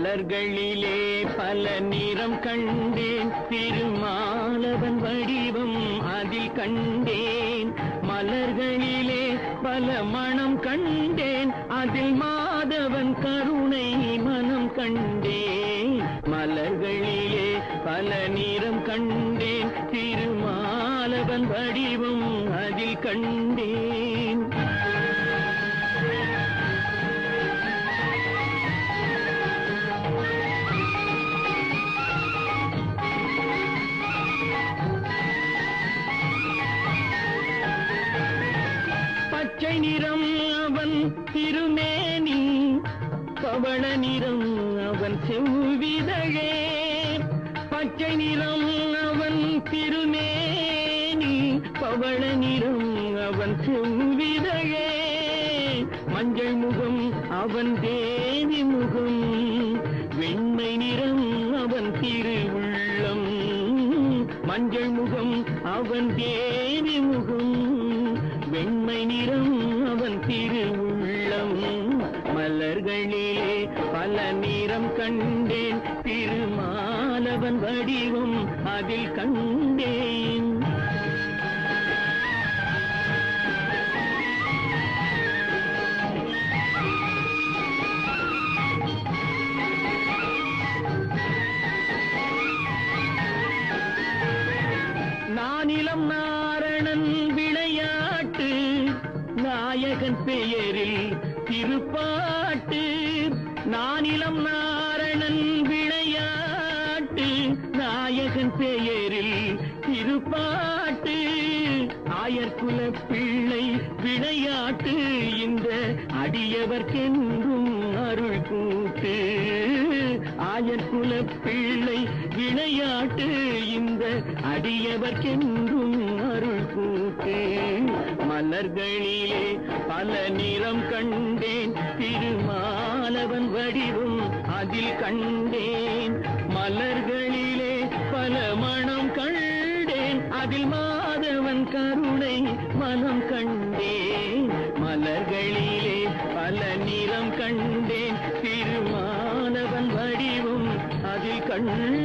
மலர்களிலே பல நிறம் கண்டேன், திருமாலவன் வடிவம் அதில் கண்டேன். மலர்களிலே பல மணம் கண்டேன், அதில் மாதவன் கருணை மனம் கண்டேன். மலர்களிலே பல நிறம் கண்டேன், திருமாலவன் வடிவம் அதில் கண்டேன். பச்சை நிறம் அவன் திருமேனி, பவள நிறம் அவன் செவ்விதழே. பச்சை நிறம் அவன் திருமேனி, பவள நிறம் அவன் செவ்விதழே. மஞ்சள் முகம் அவன் தேவி முகம், வெண்மை நிறம் அவன் திருவுள்ளம். மஞ்சள் முகம் அவன் தேவி முகம், வெண்மை நிறம் அவன் திருவுள்ளம். மலர்களிலே பல நிறம் கண்டேன், திருமாலவன் வடிவம் அதில் கண்டேன். நானிலம் நாரணன் விளையாட்டு, நாயகன் பெயரில் திருப்பாட்டு. நானிலம் நாரணன் விளையாட்டு, நாயகன் பெயரில் திருப்பாட்டு. ஆயர்குல பிள்ளை விளையாட்டு, இந்த அடியவர்க்கென்றும் அருள் கூட்டு. ஆயர்குல பிள்ளை விளையாட்டு, இந்த அடியவர்க்கென்றும் அருள் கூட்டு. மலர்களிலே பல நிறம் கண்டேன், திருமாலவன் வடிவம் அதில் கண்டேன். மலர்களிலே பல மணம் கண்டேன், அதில் மாதவன் கருணை மனம் கண்டேன். மலர்களிலே பல நிறம் கண்டேன், திருமாலவன் வடிவம் அதில் கண்டேன்.